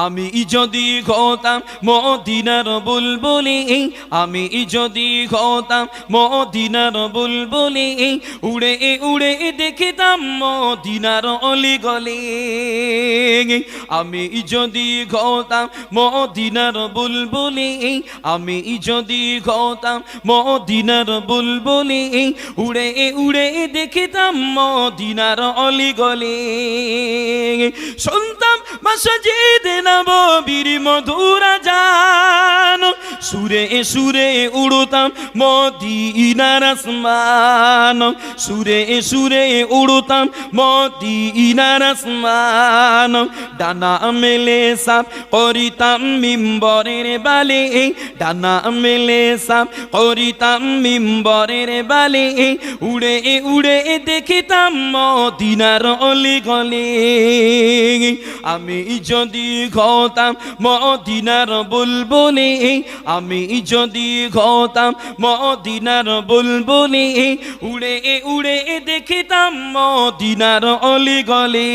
আমি যদি হতাম মদিনার বুলবুলি, আমি যদি হতাম মদিনার বুলবুলি, উড়ে উড়ে দেখিতাম মদিনার অলিগলি। আমি যদি হতাম মদিনার বুলবুলি, আমি যদি হতাম মদিনার বুলবুলি, উড়ে উড়ে দেখিতাম মদিনার অলিগলি। শুনতাম মসজিদ নববীর মধুর আযান, সুরে সুরে উড়তাম মদিনার আসমান, সুরে সুরে উড়তাম মদিনার আসমান। ডানা মেলে সাফ করিতাম মিম্বরের বালে, ডানা মেলে সাফ করিতাম মিম্বরের বালে, উড়ে উড়ে দেখিতাম মদিনার অলিগলি। আমি যদি হতাম মদিনার বুলবুলি, আমি যদি হতাম মদিনার বুলবুলি, উড়ে উড়ে দেখিতাম মদিনার অলিগলি।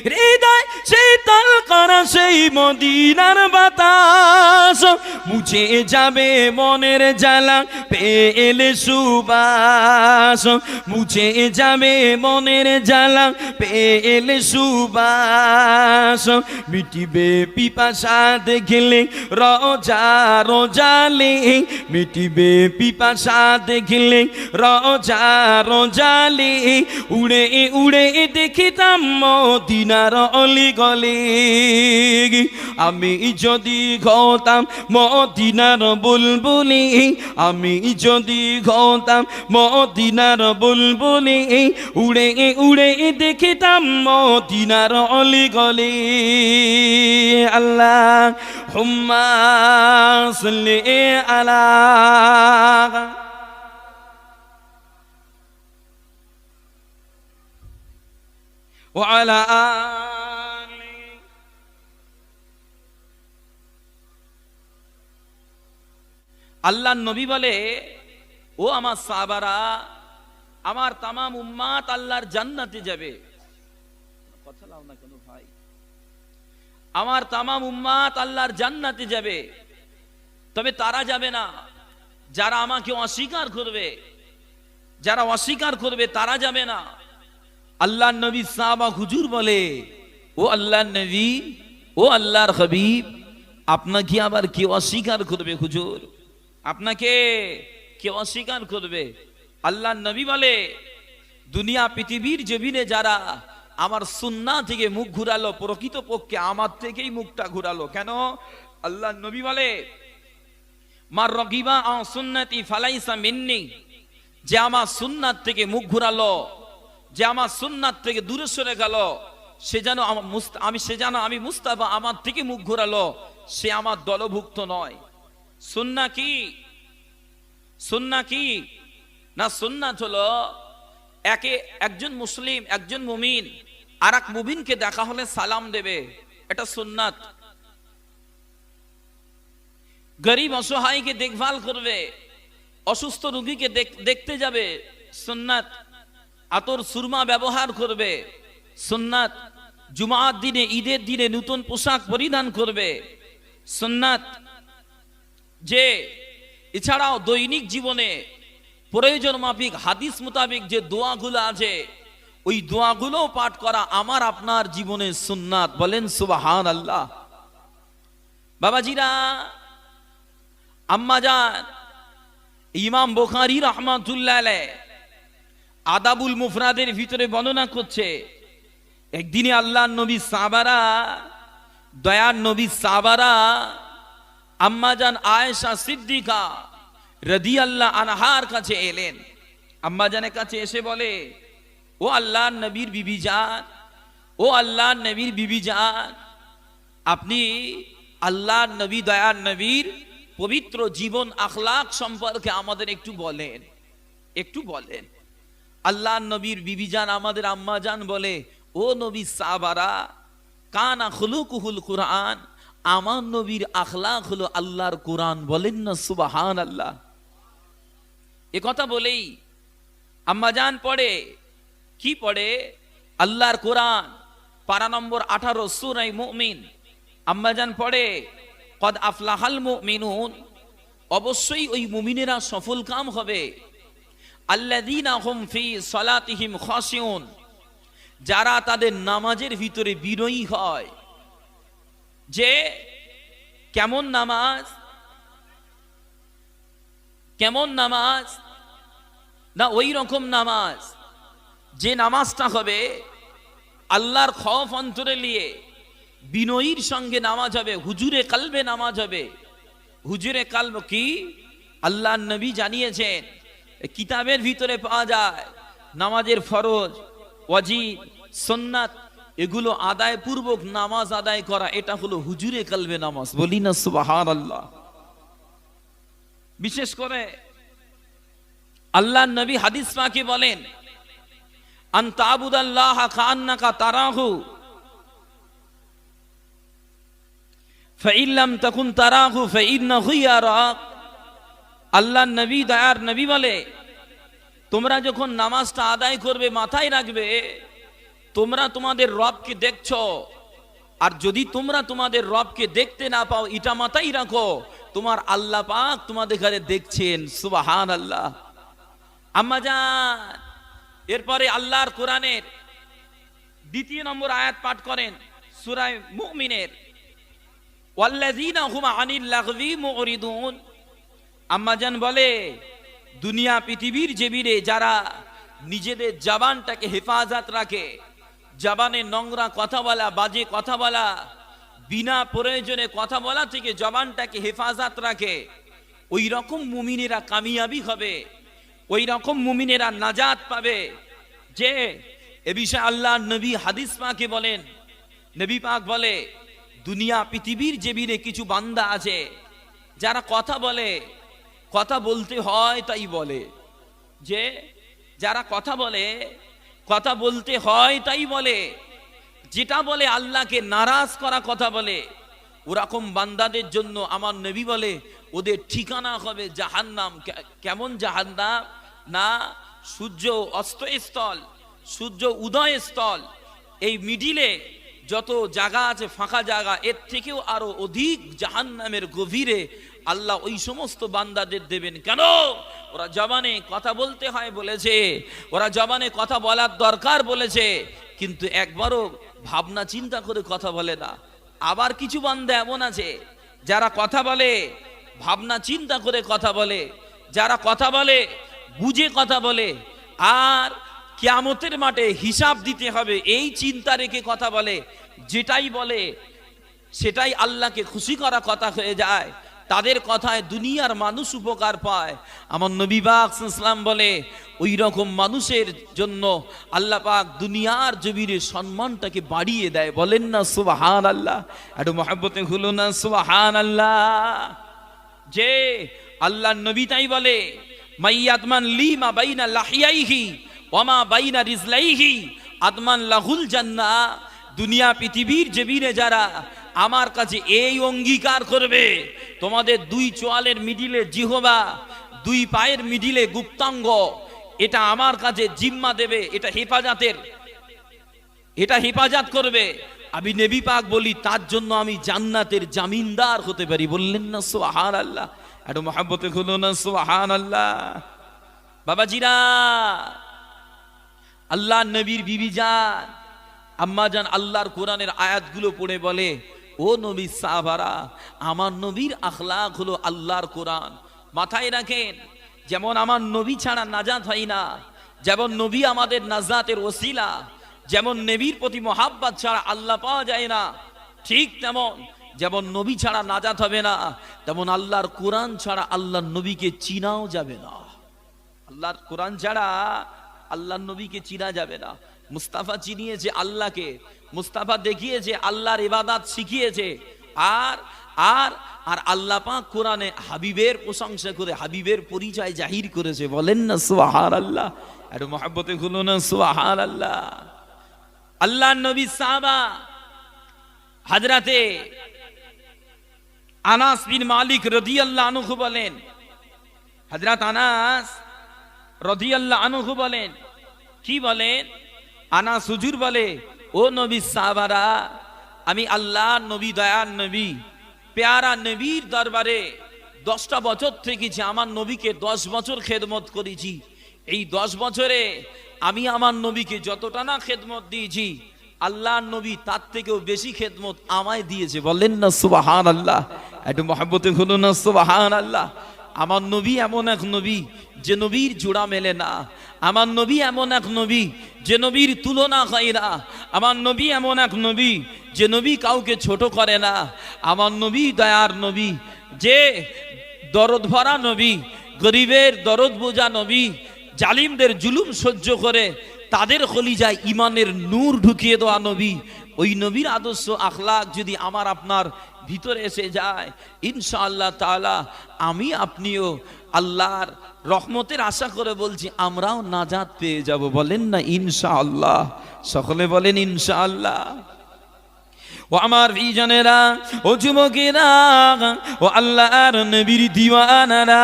হৃদয় শীতল করা সেই মদিনার বাতাস, মুছে যাবে মনের জ্বালা পেলে সুবাস, মুছে যাবে মনের জ্বালা পেলে সুবাস। মিটিবে পিপাসা দেখলে রোজা রোজালে, মিটিবে পিপাসা দেখলে রোজা রোজালে, উড়ে উড়ে দেখিতাম মদিনার অলিগলি। আমি যদি হতাম মদিনার বুলবুলি, আমি যদি হতাম মদিনার বুলবুলি, উড়ে উড়ে দেখিতাম মদিনার অলিগলি। আল্লাহুম্মা সাল্লি আলা ওয়া আলা আলি। আল্লাহর নবী বলে, ও আমার সাহাবারা, আমার তামাম উম্মাত আল্লাহর জান্নাতে যাবে। কথা লাও না কেন ভাই? আমার তামাম উম্মাত আল্লাহর জান্নাতে যাবে, তবে তারা যাবে না যারা আমাকে অস্বীকার করবে। যারা অস্বীকার করবে তারা যাবে না। আল্লাহর নবী সাহাবা হুজুর বলে, ও আল্লাহর নবী, ও আল্লাহর হাবিব, আপনাকে আবার কে অস্বীকার করবে হুজুর? আপনাকে কে অস্বীকার করবে? আল্লাহর নবী বলে, দুনিয়া পৃথিবীর জমিনে যারা আমার সুন্নাহ থেকে মুখ ঘুরালো, প্রকৃতপক্ষে আমার থেকেই মুখটা ঘুরালো। কেন? আল্লাহর নবী বলে, মার রাগিবা আন সুন্নতি ফালাইসা মিন্নি, যে আমার সুন্নাত থেকে মুখ ঘুরালো, যে আমার সুন্নাত থেকে দূরে সরে গেল, সে যেন আমি মুস্তাফা, আমার থেকে মুখ ঘুরালো, সে আমার দলভুক্ত নয়। সুন্নাহ কি? সুন্নাহ কি? না, সুন্নাত হলো একজন মুসলিম, একজন মুমিন আর এক মুমিনকে দেখা হলে সালাম দেবে, এটা সুন্নাত। গরিব অসহায়কে দেখভাল করবে, অসুস্থ রোগীকে দেখতে যাবে, সুন্নাত। আতর সুরমা ব্যবহার করবে, সুন্নাত। জুমার দিনে, ঈদের দিনে নতুন পোশাক পরিধান করবে, সুন্নাত। যে এছাড়াও দৈনিক জীবনে প্রয়োজন মাফিক হাদিস মোতাবেক যে দোয়াগুলো আছে, ওই দোয়াগুলো পাঠ করা আমার আপনার জীবনে সুন্নাত। বলেন সুবহানাল্লাহ। বাবাজিরা, আম্মাজান ইমাম বুখারী রাহমাতুল্লাহ আলাইহি আদাবুল মুফরাদের ভিতরে বর্ণনা করছে, একদিনে আল্লাহর নবী সাহাবারা, দয়ার নবী সাহাবারা আম্মাজান আয়েশা সিদ্দিকা রাদিয়াল্লাহু আনহার কাছে এলেন। আম্মাজানের কাছে এসে বলে, ও আল্লাহর নবীর বিবি জান, ও আল্লাহর নবীর বিবি জান, আপনি আল্লাহর নবী, দয়ার নবীর পবিত্র জীবন আখলাক সম্পর্কে আমাদের একটু বলেন, একটু বলেন। আল্লাহর নবীর বিবি জান, আমাদের আম্মা জান বলে, ও নবী সাহাবারা, কানা খুলুকুহুল কুরআন, আমার নবীর আখলাক হলো আল্লাহর কোরআন। বলেন না সুবহানাল্লাহ। এ কথা বলেই আম্মা জান পড়ে, কি পড়ে? আল্লাহর কোরআন। পারা নম্বর 18 সূরা মুমিন। আম্মাজান পড়ে কদ আফলাহাল মুমিনুন, অবশ্যই ওই মুমিনেরা সফল কাম হবে। আল্লাযীনা হুম ফি সালাতিহিম খাশিউন, যারা তাদের নামাজের ভিতরে বিনয়ী হয়। যে কেমন নামাজ, কেমন নামাজ না ওই রকম নামাজ যে নামাজটা হবে আল্লাহর খৌফ অন্তরে নিয়ে বিনয়ীর সঙ্গে নামাজ হবে, হুজুরে কালবে নামাজ হবে। হুজুরে কালব কি? আল্লাহর নবী জানিয়েছেন, কিতাবের ভিতরে পাওয়া যায় নামাজের ফরজ, ওয়াজিব, সুন্নাত, এগুলো আদায় পূর্বক নামাজ আদায় করা, এটা হলো হুজুরে কালবে নামাজ। বলি না সুবহানাল্লাহ। বিশেষ করে আল্লাহর নবী হাদিস পাকে বলেন, আন তা'বুদাল্লাহ কাআন্নাকা তারাহু ফাইন লাম তাকুন তারাহু ফাইন্নাহু ইয়ারাক। আল্লাহর নবী, দয়ার নবী বলে, তোমরা যখন নামাজটা আদায় করবে মাথায় রাখবে তোমরা তোমাদের রবকে দেখছো, আর যদি তোমরা তোমাদের রবকে দেখতে না পাও এটা মাথায় রাখো, তোমার আল্লাহ পাক তোমাদের ঘরে দেখছেন। সুবহানাল্লাহ। আম্মাজান এরপরে আল্লাহর কোরআনের 2 নম্বর আয়াত পাঠ করেন সূরা মুমিনের, ওয়াল্লাযীনা হুম আনিল লাগযি মুরিদুন। আম্মাজান বলে, দুনিয়া পৃথিবীর জমিনে যারা নিজেদের জবানটাকে হেফাজত রাখে, জবানে নোংরা কথা বলা, বাজে কথা বলা, বিনা প্রয়োজনে কথা বলা থেকে জবানটাকে হেফাজত রাখে, ওই রকম মুমিনেরা কামিয়াবি হবে, ওই রকম মুমিনেরা নাজাত পাবে। যে এ বিষয়ে আল্লাহ নবী হাদিস পাকে বলেন, নবী পাক বলে, দুনিয়া পৃথিবীর জমিনে কিছু বান্দা আছে যারা কথা বলে, কথা বলতে হয় তাই বলে। যে যারা কথা বলে, কথা বলতে হয় তাই বলে, যেটা বলে আল্লাহকে নারাজ করা কথা বলে, ওরকম বান্দাদের জন্য আমার নবী বলে ওদের ঠিকানা হবে জাহান্নাম। কেমন জাহান্নাম? না সূর্য অস্তস্থল, সূর্য উদয় স্থল, এই মিডিলে যত জায়গা আছে ফাঁকা জায়গা, এর থেকেও আরো অধিক জাহান্নামের গভীরে আল্লাহ ওই সমস্ত বান্দাদের দেবেন। কেন? ওরা জবানে কথা বলতে হয় বলেছে, ওরা জবানে কথা বলার দরকার বলেছে, কিন্তু একবারও ভাবনা চিন্তা করে কথা বলে না। আবার কিছু বান্দা এমন আছে যারা কথা বলে ভাবনা চিন্তা করে কথা বলে, যারা কথা বলে বুঝে কথা বলে, আর কিয়ামতের মাঠে হিসাব দিতে হবে এই চিন্তা রেখে কথা বলে, যেটাই বলে সেটাই আল্লাহকে খুশি করা কথা হয়ে যায়, তাদের কথায় দুনিয়ার মানুষ উপকার পায়। আমার নবী পাক সাল্লাল্লাহু আলাইহি ওয়াসাল্লাম বলে, ওই রকম মানুষের জন্য আল্লাহ পাক দুনিয়ার জমিনে সম্মানটাকে বাড়িয়ে দেয়। বলেন না সুবহানাল্লাহ। একটু মহব্বতে হলো না সুবহানাল্লাহ। যে আল্লাহর নবী তাই বলে, মাইয়াতমান লিমা বাইনা লাহিয়াইহি ওয়া মা বাইনা রিজলাইহি আদমান লাহুল জান্নাহ। দুনিয়া পৃথিবীর জমিনে যারা আমার কাছে এই অঙ্গীকার করবে, তোমাদের 2 চোয়ালের মিডিলে জিহবা, 2 পায়ের মিডিলে গুপ্তাঙ্গ, এটা আমার কাছে জিম্মা দেবে, এটা হেফাজতের, এটা হেফাজত করবে, আমি নবী পাক বলি তার জন্য আমি জান্নাতের জামিনদার হতে পারি। বললেন না সুবহানাল্লাহ। একটু মহব্বতে হলো না সুবহানাল্লাহ। বাবাজিরা, আল্লাহ নবীর বিবি জান আম্মা জান আল্লাহর কোরআনের আয়াতগুলো পড়ে বলে, ও নবী সাহাবারা, আমার নবীর আখলাক হলো আল্লাহর কোরআন। মাথায় রাখেন, যেমন আমার নবী ছাড়া নাজাত হয় না, যেমন নবী আমাদের নাজাতের ওসিলা, যেমন নবীর প্রতি মহাব্বত ছাড়া আল্লাহ পাওয়া যায় না, ঠিক তেমন যেমন নবী ছাড়া নাজাত হবে না, তেমন আল্লাহর কোরআন ছাড়া আল্লাহর নবীকে চিনাও যাবে না। আল্লাহর কোরআন ছাড়া আল্লাহর নবীকে চিনা যাবে না। মুস্তাফা চিনিয়েছে আল্লাহকে, মুস্তাফা দেখিয়েছে আল্লাহর ইবাদত শিখিয়েছে, আর আর আর আল্লাহ পাক কোরআনে হাবিবের প্রশংসা করে হাবিবের পরিচয় জাহির করেছে। বলেন না সুবহানাল্লাহ। একটু মহব্বতে হলো না সুবহানাল্লাহ। আল্লাহর নবী সাহাবা হযরতে আনাস বিন মালিক রাদিয়াল্লাহু আনহু বলেন, হযরত আনাস রাদিয়াল্লাহু আনহু বলেন, কি বলেন? আনাস হুজুর বলে, ও নবী সাহাবারা, আমি আল্লাহ নবী, দয়ার নবী, পেয়ারা নবীর দরবারে 10টা বছর থেকেছি, আমার নবীকে 10 বছর খেদমত করেছি। এই 10 বছরে আমি আমার নবীকে যতটা না খেদমত দিয়েছি, আল্লাহর নবী তার থেকেও বেশি খেদমত আমায় দিয়েছে। বলেন না সুবহানাল্লাহ, একটু মহব্বতে বলুন না সুবহানাল্লাহ। আমার নবী এমন এক নবী যে নবীর জোড়া মেলে না। আমার নবী এমন এক নবী যে নবীর তুলনা হয় না। আমার নবী এমন এক নবী যে নবী কাউকে ছোট করে না। আমার নবী দয়ার নবী, যে দরদ ভরা নবী, গরিবের দরদ বোঝা নবী, জালিমদের জুলুম সহ্য করে তাদের কলিজায় ইমানের নূর ঢুকিয়ে দেওয়া নবী। ওই নবীর আদর্শ আখলাক যদি আমার আপনার ভিতরে এসে যায়, ইনশাআল্লাহ তাআলা আমি আপনিও আল্লাহর রহমতের আশা করে বলছি আমরাও নাজাত পেয়ে যাব। বলেন না ইনশাআল্লাহ, সকলে বলেন ইনশাআল্লাহ। ও আমার বিজনেরা, ও যুবকেরা, ও আল্লাহর নবীর দিওয়ানারা,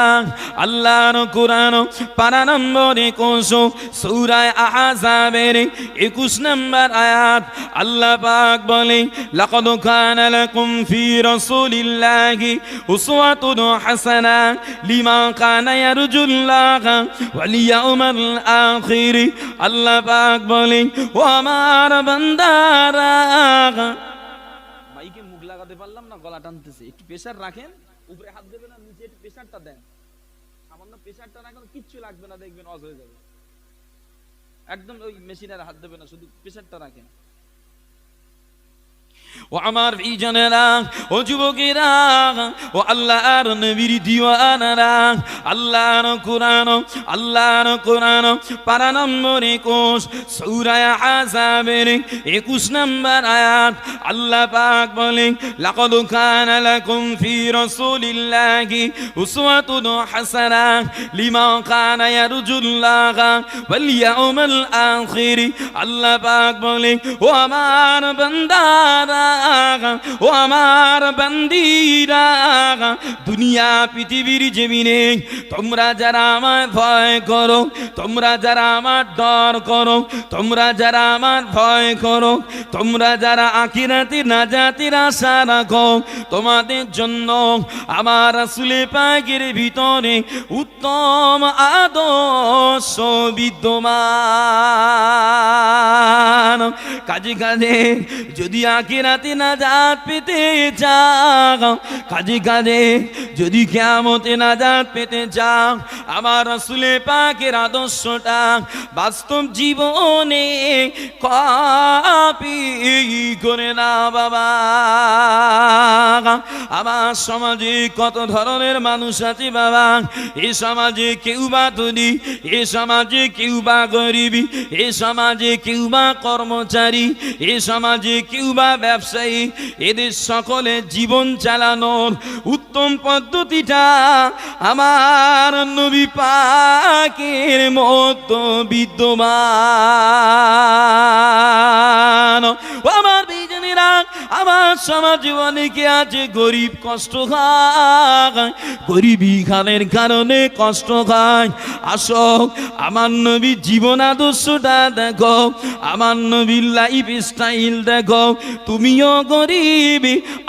আল্লাহর কোরআন পারা নম্বর 21 সূরা আহজাবের 21 নম্বর আয়াত, আল্লাহ পাক বলে, লাকাদ কানা লাকুম ফি রাসূলিল্লাহি উসওয়াতুন হাসানাহ লিমান কানা ইয়ারজুল্লাহ ওয়াল ইয়াউমাল আখির। আল্লাহ পাক বলে, ও আমার বান্দারা, মাইকে মুখ লাগাতে পারলাম না, গলা টানতেছে, একটু প্রেসার রাখেন, উপরে হাত দেবেন আর নিচে একটু প্রেসারটা দেন, সামান্য প্রেসারটা রাখেন, কিচ্ছু লাগবে না, দেখবেন অজ হয়ে যাবে। একদম ওই মেশিনের হাত দেবেন না, শুধু প্রেসারটা রাখেন। ও আমার বিজনেরা, ও যুবকেরা, ও আল্লাহর নবীর দিওয়ানারা, আল্লাহর কোরআন পারা নম্বর 21 সূরা আহজাবের 21 নম্বর আয়াত, আল্লাহ পাক বলে, লাকাদ কানা লাকুম ফি রাসূলিল্লাহি উসওয়াতুন হাসানাহ লিমান কানা ইয়ারজুল্লাহ ওয়াল ইয়াউমাল আখির। আল্লাহ পাক বলে, ও আমার বান্দারা, ও আমার বান্দীরা, দুনিয়া পৃথিবীর জমিনে তোমরা যারা আমার ভয় করো, তোমরা যারা আমার ডর করো, তোমরা যারা আমার ভয় করো, তোমরা যারা আখিরাতে নাজাতের আশা রাখো, তোমাদের জন্য আমার রাসূল পাকের ভিতরে উত্তম আদর্শ বিদ্যমান। কাজে কাজে যদি আখিরাতে নাজাত পেতে চাও, কাজে কাজে যদি কিয়ামতে নাজাত পেতে চাও, আমার রাসূল পাকের আদর্শটা বাস্তব জীবনে কপি করে না বাবা। আমার সমাজে কত ধরনের মানুষ আছে বাবা। এই সমাজে কেউ বা ধনী, এ সমাজে কেউ বা গরিব, এ সমাজে কেউ বা কর্মচারী, এ সমাজে কেউ বা ব্যবসায়ী। এদের সকলের জীবন চালানোর উত্তম পদ্ধতিটা আমার নবী পাকের মতো বিদ্যমান। আমার বিজনেরা, আমার সমাজে অনেকে আছে গরিব, কষ্ট খায়, গরিবী খানের কারণে কষ্ট খায়। আসো আমার নবীর জীবন আদর্শটা দেখো, আমার নবীর লাইফ স্টাইল দেখো। তুমিও গরিব,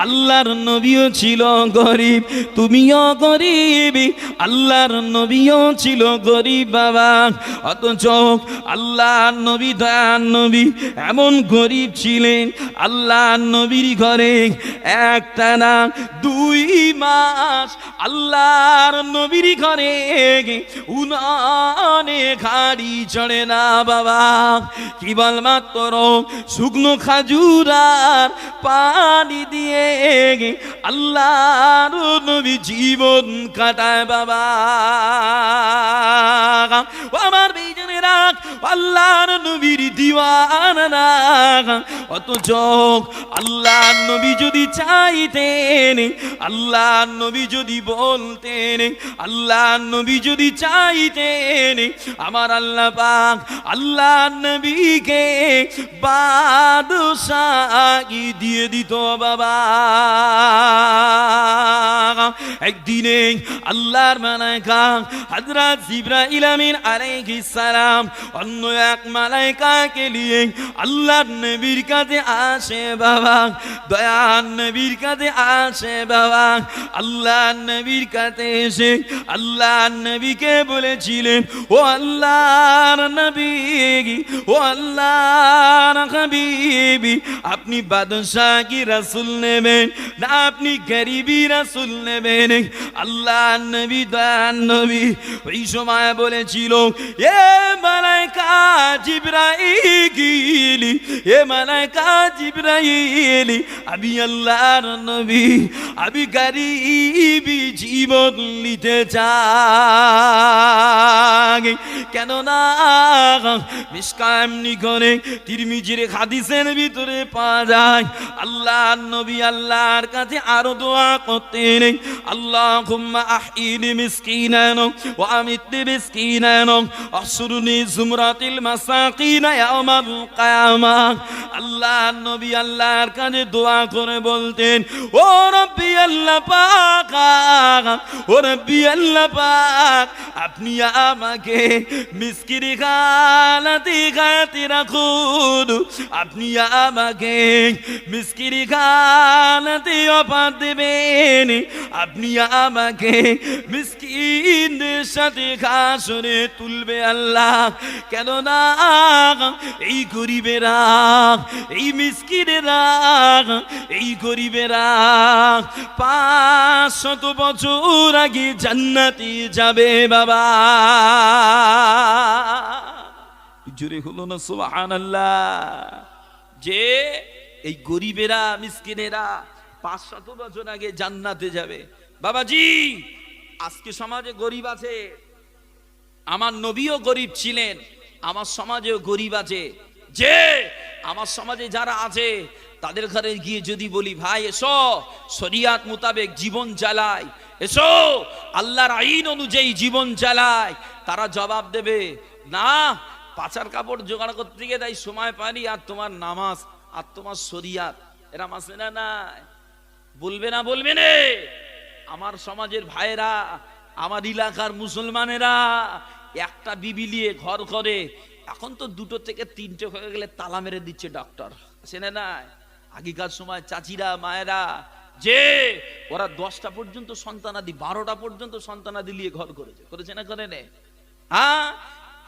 আল্লাহর নবীও ছিল গরিব। তুমিও গরিব, আল্লাহর নবীও ছিল গরিব বাবা। অথচ আল্লাহর নবী, দয়ার নবী এমন গরিব ছিলেন, আল্লাহর নবীর ঘরে একটা না 2 মাস আল্লাহর নবীর ঘরে উনানে খাড়ি চড়ে না বাবা। কি বল মাত্র শুকনো খাজুর আর পানি দিয়ে আল্লাহর নবী জীবন কাটায় বাবা। আমার বিজনেরা, আল্লাহর নবীর দিওয়ানা। অথচ আল্লাহর নবী যদি চাইতেন, আল্লাহর নবী যদি বলতেন, আল্লাহর নবী যদি চাইতেন, আমার আল্লাহ পাক আল্লাহর নবীকে বাদশাহী দিয়ে দিত বাবা। একদিনে আল্লাহর মালায়েকা হযরত জিবরাইল আমিন আলাইহিস সালাম অন্য এক মালায়েকাকে নিয়ে আল্লাহর নবীর কাছে আসে বাবা, দয়ার নবীর কাছে আসে বাবা। আল্লাহর নবীর কাছে এসে আল্লাহর নবীকে বলেছিলেন, ও আল্লাহর নবী, ও আল্লাহর হাবিবি, আপনি বাদশাহ কি রাসূল নেবেন না আপনি গরিবি রাসূল নেবেন? আল্লাহর নবী দয়ার নবী ওই সময় বলেছিল, এ মালায়েকা জিবরাইল, এ মালায়েকা জিবরাইল, আমি আল্লাহর নবী, আমি গরিবি জীবন নিতে চাই। কেন না মিশকামনি করে তিরমিজির হাদিসের ভিতরে পাওয়া যায় আল্লাহর নবী আল্লাহর কাছে আরো দোয়া করতেন, আল্লাহুম্মা আহইনি মিসকিনান ওয়া আমিতনি মিসকিনান আহশুরনি জুমরাতিল মাসাকিন ইয়াউমাল কিয়ামাহ। আল্লাহর নবী আল্লাহর কাছে দোয়া করে বলতেন, ও রব্বি আল্লাহ পাক, ও রব্বি আল্লাহ পাক, আপনি আমাকে মিসকিন খালাতে খাতে রাখুন, আপনি আমাকে মিসকিন খালাতে অফার দেবেন, আপনি আমাকে মিসকিনদের সাথে হাসরে তুলবে আল্লাহ। কেননা এই গরিবেরা, এই মিসকিনেরা, এই গরিবেরা 500 বছর আগে জান্নাতে যাবে বাবা। জোরে হলো না সুবহানাল্লাহ? যে এই গরিবেরা মিসকিনেরা 500 বছর আগে জান্নাতে যাবে। বাবাজি, আজকে সমাজে গরিব আছে, আমার নবীও গরিব ছিলেন, আমার সমাজেও গরিব আছে। যে আমার সমাজে যারা আছে তাদের ঘরে গিয়ে যদি বলি, ভাই এসো শরিয়াত মোতাবেক জীবন চালাই, এসো আল্লাহর আইন অনুযায়ী জীবন চালাই, তারা জবাব দেবে, না পাচার কাপড় জোগাড় করতে গিয়ে তাই সময় পারি, আর তোমার নামাজ আর তোমার শরিয়াত এরা মাসে না নাই। বলবে না বলবে না? আমার সমাজের ভাইরা, আমার এলাকার মুসলমানেরা একটা বিবি নিয়ে ঘর করে, এখন তো 2 থেকে 3টে হয়ে গেলে তালা মেরে দিচ্ছে ডক্টর, আছে না নাই? আগেকার সময় চাচিরা মায়েরা যে ওরা 10টা পর্যন্ত সন্তানাদি, 12টা পর্যন্ত সন্তানাদি নিয়ে ঘর করেছে না করে নে? হ্যাঁ,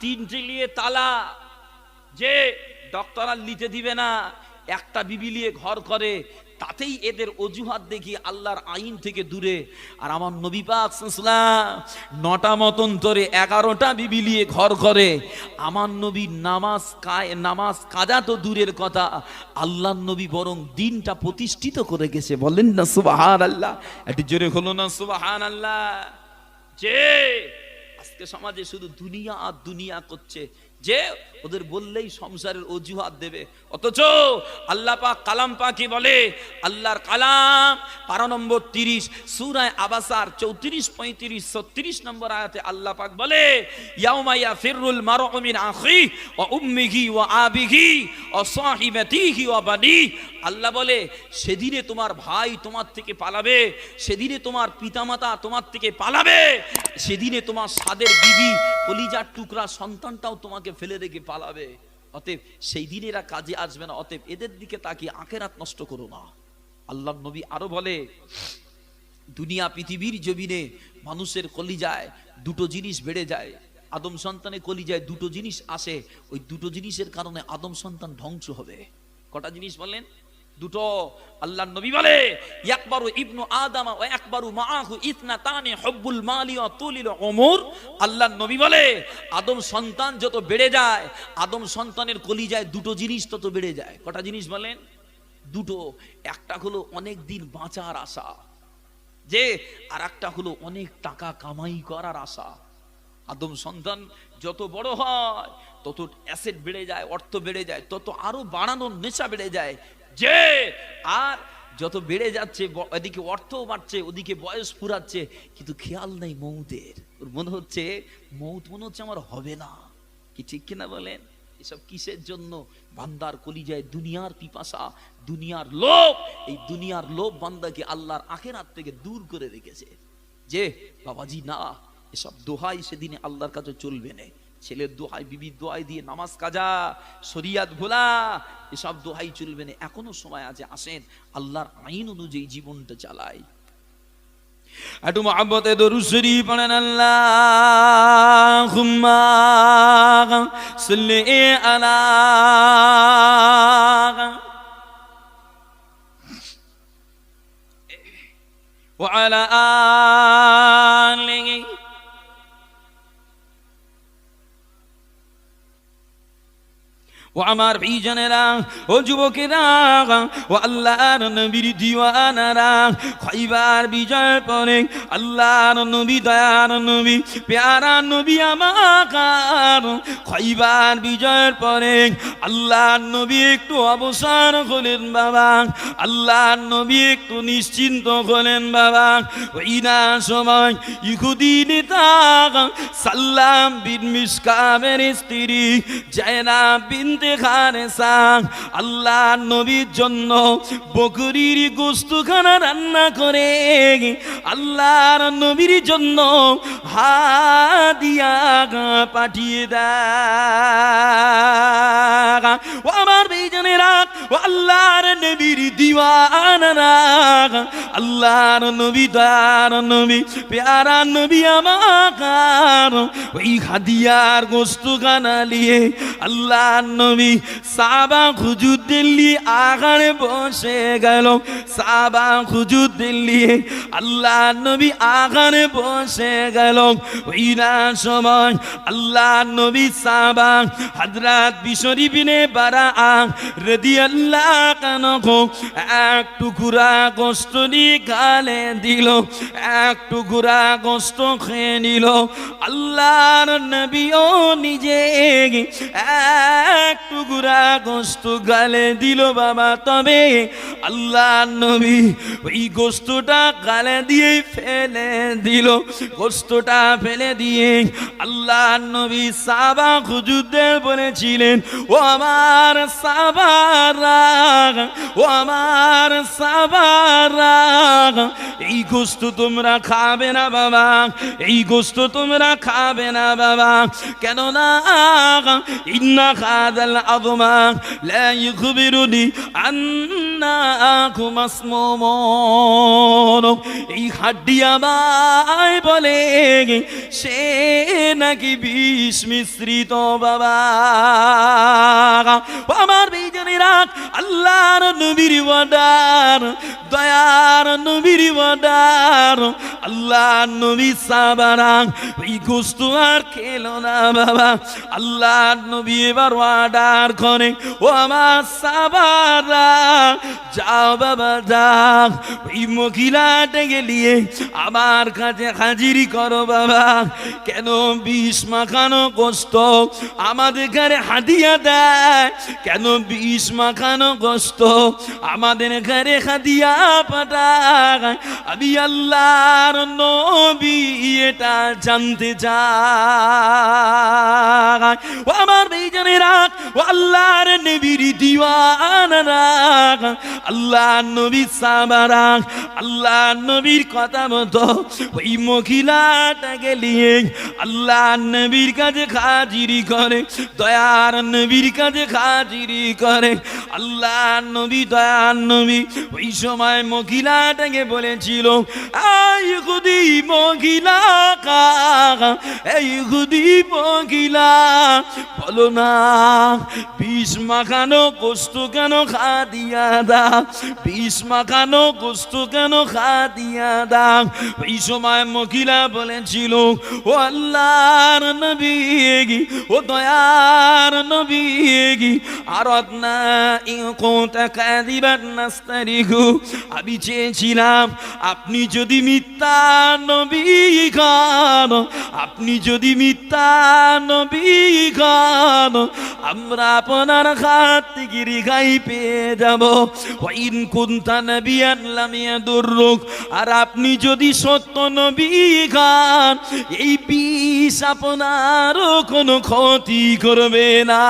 3টে নিয়ে তালা, যে ডক্টর আর নিতে দিবে না, একটা বিবি নিয়ে ঘর করে, তাতেই এদের অজুহাত দেখি আল্লাহর আইন থেকে দূরে। আর আমার নবী পাক সাল্লাল্লাহু আলাইহি ওয়াসাল্লাম 9টা মতন্তরে 11টা বিবি নিয়ে ঘর করে। আমার নবী নামাজ কাজা তো দূরের কথা, আল্লাহর নবী বরং দিনটা প্রতিষ্ঠিত করে গেছে। বলেন না সুবহানাল্লাহ? একটু জোরে হলো না সুবহানাল্লাহ? যে আজকে সমাজে শুধু দুনিয়া আর দুনিয়া করছে, যে ওদের বললেই সংসারের অজুহাত দেবে। অথচ আল্লাহ পাক কালাম পাকে বলে, আল্লাহর কালাম পারা নম্বর 30 সূরা আবাসার 34, 35, 36 নম্বর আয়াতে আল্লাহ পাক বলে, ইয়াউমা ইয়াফিরুল মারউ মিন আখিহি ওয়া উম্মিহি ওয়া আবিহি ওয়া সাহিবাতিহি ওয়া বানি। আল্লাহ বলে, সেদিনে তোমার ভাই তোমার থেকে পালাবে, সেদিনে তোমার পিতামাতা তোমার থেকে পালাবে, সেদিনে তোমার সাদের বিবি কলিজার টুকরা সন্তানটাও তোমাকে ফেলে রেখে পালাবে। অতএব সেই দিন এরা কাজে আসবে না, অতএব এদের দিকে তাকিয়ে আখিরাত নষ্ট করো না। আল্লাহর নবী আরো বলে, দুনিয়া পৃথিবীর জমিনে মানুষের কলিজায় 2টো জিনিস বেড়ে যায়, আদম সন্তানের কলিজায় 2টো জিনিস আসে, ওই 2টো জিনিসের কারণে আদম সন্তান ধ্বংস হবে। কটা জিনিস বলেন? 2টো। আল্লাহর নবী বলে, ইয়াকবারু ইবনু আদম ওয়া ইয়াকবারু মাআহু ইতনাতানি হুব্বুল মালি ওয়া তুলিল উমর। আল্লাহর নবী বলে, আদম সন্তান যত বেড়ে যায়, আদম সন্তানের কলিজায় 2টো জিনিস তত বেড়ে যায়। কটা জিনিস বলেন? 2টো। একটা হলো অনেক দিন বাঁচার আশা, যে আর একটা হলো অনেক টাকা কামাই করার আশা। আদম সন্তান যত বড় হয় তত অ্যাসেট বেড়ে যায়, অর্থ বেড়ে যায়, তত আরো বাড়ানোর নেশা বেড়ে যায়। যে আর যত বেড়ে যাচ্ছে, এদিকে অর্থও বাড়ছে, ওদিকে বয়স ফুরাচ্ছে, কিন্তু খেয়াল নেই মৌতের। ওর মনে হচ্ছে মৌত মনে হচ্ছে আমার হবে না। কি ঠিক কিনা বলেন? এসব কিসের জন্য? বান্দার কলিজায় দুনিয়ার পিপাসা, দুনিয়ার লোভ। এই দুনিয়ার লোভ বান্দাকে আল্লাহর আখিরাত থেকে দূর করে রেখেছে। যে বাবাজি না, এসব দোহাই সেদিনে আল্লাহর কাছে চলবে না। ছেলের দোহাই, বিবির দোহাই দিয়ে নামাজ কাজা, শরিয়াত ভোলা, এসব দোহাই চলবে না। এখনো সময় আছে, আসেন আল্লাহর আইন অনুযায়ী জীবনটা চালাই। একটু মহব্বতে দরুদ শরীফ পড়েন। আল্লাহুম্মা সাল্লি আলা ওয়া আলা আলিহি ও আমার ভাইজানেরা, ও যুবকেরা, ও আল্লাহর নবীর দিওয়ানারা, খয়বার বিজয় পরে আল্লাহর নবী, দয়ার নবী, প্যারা নবী আমার খয়বার বিজয়ের পরে আল্লাহর নবী একটু অবসর হলেন বাবা। আল্লাহর নবী একটু নিশ্চিন্ত হলেন বাবা। ওই না সময় ইহুদি নেতা সাল্লাম বিন মিশকামের স্ত্রী জায়নাব বিনতে খারেসা আল্লাহর নবীর জন্য বকরির গোশতখানা রান্না করে আল্লাহর নবীর জন্য হাদিয়া পাঠিয়ে দেয়। ও আমার ভাইজানেরা, ও আল্লাহর নবীর দিওয়ানারা, আল্লাহর নবী, দয়ার নবী, প্যারা নবী আমার ওই হাদিয়ার গোশতখানা নিয়ে আল্লাহর নবী সাহাবা হুজুরদের নিয়ে আগানে বসে গেল। সাহাবা হুজুরদের নিয়ে আল্লাহর নবী আগানে বসে গেল। ওই না সময় আল্লাহর নবী সাহাবা হযরত বিশরি বিনে বারাআ রাদিয়াল্লাহু আনহু এক টুকরা গোশত নিয়ে গালে দিল, এক টুকরা গোশত খেয়ে নিল। আল্লাহর নবীও নিজে এক টুকরা গোশত গালে দিল বাবা। তবে আল্লাহর নবী ওই গোশতটা গালে দিয়ে ফেলে দিল। গোশতটা ফেলে দিয়ে আল্লাহর নবী সাহাবা হুজুরদের বলেছিলেন, ও আমার সাহাবারা, ও আমার সাহাবারা, এই গোশত তোমরা খাবে না বাবা, এই গোশত তোমরা খাবে না বাবা। কেননা ইন্না খাদাল আযমা লা ইখবিরুনি আন্নাকুম মাসমুমুন, এই হাড্ডি আমায় বলে সে নাকি বিষ মিশ্রিত বাবা। আমার ভাইজানেরা, আল্লাহর নবীর ওয়াদার, দয়ার নবীর ওয়াদার, আল্লাহর নবী সাহাবারা ওই গোশত আর খেলো না বাবা। আল্লাহর নবী এবার ওয়াদার করে, ও আমার সাহাবারা যাও বাবা যাও, ওই মহিলাটাকে নিয়ে আমার কাছে হাজিরি করো বাবা। কেন বিষ মাখানো গোশত আমাদের ঘরে হাদিয়া দেয়? কেন বিষ মাখানো গোশত আমাদের ঘরে হাদিয়া পাঠায়? আমি আল্লাহর নবী এটা জানতে চাই। ও আমার ভাইজানেরা, ও আল্লাহর নবীর দিওয়ানারা, আল্লাহর নবী সাহাবারা আল্লাহর নবীর কথা মতো ওই মহিলাটাকে নিয়ে আল্লাহর নবীর কাছে হাজিরি করে, দয়ার নবীর কাছে হাজিরি করে। আল্লাহর নবী, দয়ার নবী ওই সময় মহিলাটাকে বলেছিল, এই ইহুদি মহিলা, এই ইহুদি মহিলা বলো না বিষ মাখানো গোশত কেন হাদিয়া দাও, বিষ মাখানো গোশত কেন হাদিয়া দাও। ওই সময় মহিলা বলেছিল, ও আল্লাহর নবী, ও দয়ার নবী, আরাদনা ইন কুনতা কাযিবান নাস্তারিহু, আমি চেয়েছিলাম আপনি যদি মিথ্যা নবী হন, আপনি যদি মিথ্যা নবী হন, আমরা আপনার হাত থেকে রেহাই পেয়ে যাব। ওয়াইন কুনতা নবিয়ান লাম ইয়াদুররুক, আর আপনি যদি সত্য নবী হন, এই বিষ আপনার কোনো ক্ষতি করবে না।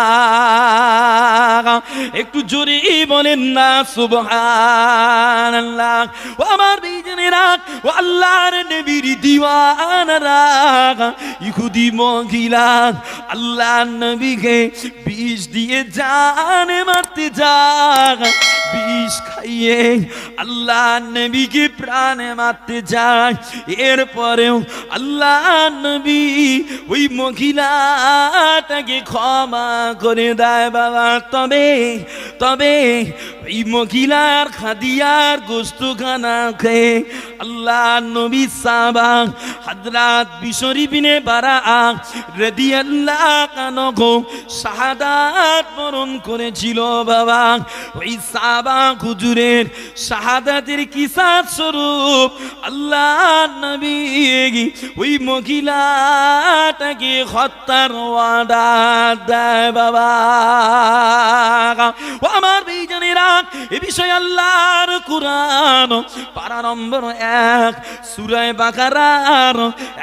একটু জোরে বলেন না সুবহানাল্লাহ। ও আমার ভাইজানেরা, ও আল্লাহর নবীর দিওয়ানারা ইহুদি মহিলা আল্লাহ নবীকে বিষ দিয়ে জানে মারতে যায়, বিষ খাইয়ে আল্লাহ নবীকে প্রাণে মারতে যায়। এরপরেও আল্লাহ নবী ওই মহিলাটাকে ক্ষমা করে দেয় বাবা। তবে তবে ওই মহিলার খাদিয়ার গোস্তখানা খেয়ে আল্লাহ নবী সাহাবা হযরত বিশরি বিনে বারাআ রাদিয়াল্লাহু আনহু শাহাদাত বরণ করেছিল বাবা। ওই সাহাবা হুজুরের শাহাদাতের কিসাস স্বরূপ আল্লাহ নবী ওই মহিলাটাকে হত্যার ওয়াদা দেয় বাবা। ও আমার ভাইজানেরা, এ বিষয়ে আল্লাহর কুরআন পারা নম্বর 1 সূরা বাকারার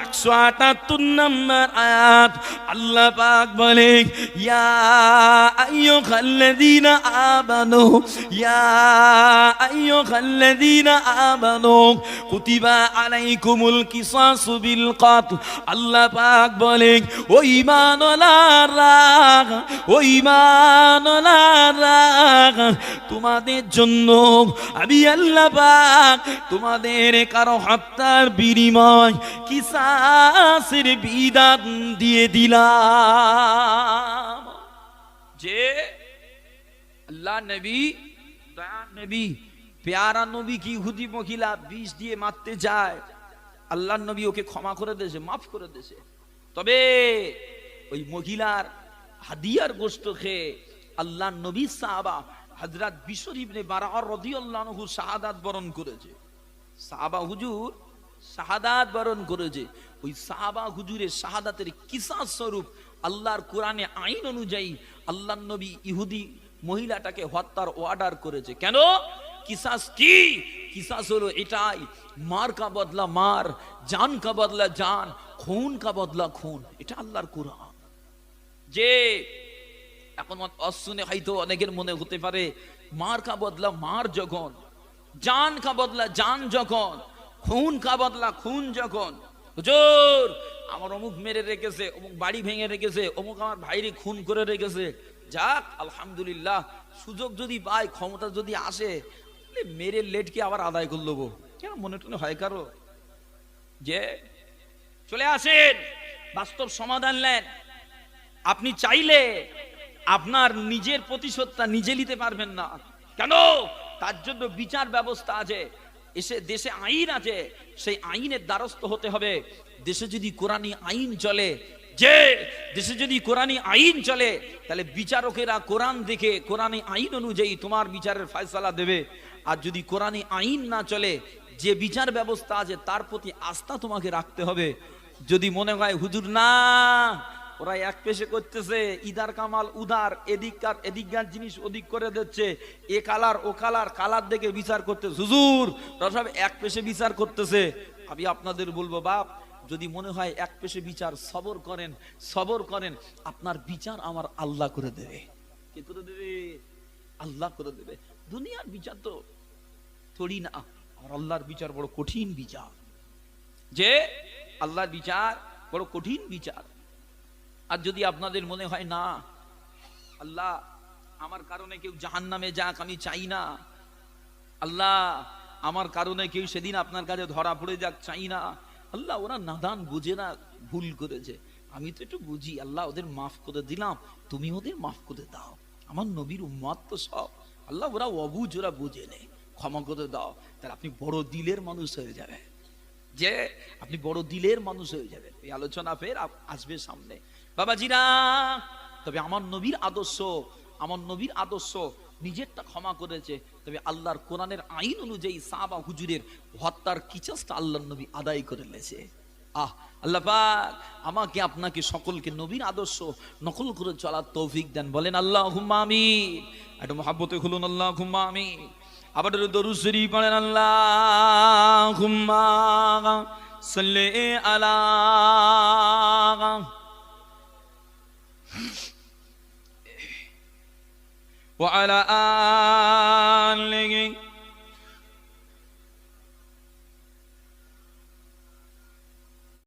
178 নম্বর আয়াত আল্লাহ পাক বলে, ইয়া আইয়ুহাল্লাযীনা আমানু ইয়া আইয়ুহাল্লাযীনা আমানু কুতিবা আলাইকুমুল কিসাসু বিল কাতল। আল্লাহ পাক বলে, ও ঈমানওয়ালারা, ও ঈমানওয়ালারা, তোমাদের জন্য আমি আল্লাহ পাক তোমাদের কারো হত্যার বিনিময় কিসাসের বিধান দিয়ে দিলাম। যে আল্লাহ নবী, দয়া নবী, প্যারা নবী কি ইহুদি মহিলা বিষ দিয়ে মারতে যায়, আল্লাহ নবী ওকে ক্ষমা করে দিয়েছে, মাফ করে দিয়েছে। তবে ওই মহিলার হাদিয়ার গোশত খেয়ে আল্লাহ নবী সাহাবা হযরত বিশর ইবনে বারাআ রাদিয়াল্লাহু আনহু শাহাদাত বরণ করেছে। সাহাবা হুজুর শাহাদাত বরণ করেছে। ওই সাহাবা হুজুরের শাহাদাতের কিসাস স্বরূপ আল্লাহর কোরআনে আইন অনুযায়ী আল্লাহ নবী ইহুদি মহিলাটাকে হত্যার অর্ডার করেছে। কেন? কিসাস কি? কিসাস হলো এটাই, মার কা বদলা মার, জান কা বদলা জান, খুন কা বদলা খুন। এটা আল্লাহর কোরআন। যে এখন অশুনে হয়তো অনেকের মনে হতে পারে মার কা বদলা মার যখন, জান কা বদলা জান যখন, খুন কা বদলা খুন যখন, হুজুর আমার অমুক মেরে রেখেছে, অমুক বাড়ি ভেঙে রেখেছে, অমুক আমার ভাইরে খুন করে রেখেছে, যাক আলহামদুলিল্লাহ, সুযোগ যদি পাই, ক্ষমতা যদি আসে, মেরে লেটকে আবার আদায় করে নেবো। কেন মনে টনে হয় কারো? যে চলে আসেন, বাস্তব সমাধান নেন। আপনি চাইলে আপনার নিজের প্রতিশোধটা নিজে নিতে পারবেন না। কেন? তার জন্য বিচার ব্যবস্থা আছে, এসে দেশে আইন আছে, সেই আইনের দ্বারস্থ হতে হবে। দেশে যদি কোরআনী আইন চলে, যে দেশে যদি কোরআনী আইন চলে, তাহলে বিচারকেরা কোরআন দেখে কোরআনী আইন অনুযায়ী তোমার বিচারের ফয়সালা দেবে। আর যদি কোরআনী আইন না চলে, যে বিচার ব্যবস্থা আছে তার প্রতি আস্থা তোমাকে রাখতে হবে। যদি মনে হয় হুজুর না, ওরা এক পেশে করতেছে, ইদার কামাল উদার, এদিককার জিনিস ওদিক করে দিচ্ছে, এ কালার ও কালার, কালার দেখে বিচার করতেছে, হুজুর ওরা সব এক পেশে বিচার করতেছে। আমি আপনাদের বলবো, বাপ যদি মনে হয় এক পেশে বিচার, সবর করেন, সবর করেন, আপনার বিচার আমার আল্লাহ করে দেবে। কে করে দেবে? আল্লাহ করে দেবে। দুনিয়ার বিচার তো থোড়ি না, আমার আল্লাহর বিচার বড় কঠিন বিচার। যে আল্লাহর বিচার বড় কঠিন বিচার। আর যদি আপনাদের মনে হয় না, আল্লাহ আমার কারণে কেউ জাহান্নামে যাক আমি চাই না, আল্লাহ আমার কারণে কেউ সেদিন আপনার কাছে ধরা পড়ে যাক চাই না, আল্লাহ ওরা নাদান, বুঝে না, ভুল করেছে, আমি তো একটু বুঝি, আল্লাহ ওদের মাফ করে দিলাম, তুমি ওদের মাফ করে দাও, আমার নবীর উম্মত তো সব, আল্লাহ ওরা অবুঝ, ওরা বুঝে নেই, ক্ষমা করে দাও। তাহলে আপনি বড় দিলের মানুষ হয়ে যাবেন। যে আপনি বড় দিলের মানুষ হয়ে যাবেন। এই আলোচনা ফের আসবে সামনে বাবাজিরা। তবে আমার নবীর আদর্শ, আমার নবীর আদর্শ, নিজেরটা ক্ষমা করেছে, তবে আল্লাহর কোরআনের আইন অনুযায়ী সাহাবা হুজুরের হত্যার কিসাসটা আল্লাহর নবী আদায় করে নিয়েছে। আল্লাহ পাক আমাকে আপনাকে সকলকে নবীর আদর্শ নকল করে চলার তৌফিক দেন। বলেন আল্লাহুম্মা আমিন। একটু মহব্বতে খুলুন আল্লাহুম্মা আমিন। আবার দরুদ শরীফ পড়েন আল্লাহুম্মা সাল্লি আলা ওয়া আলা আলিহি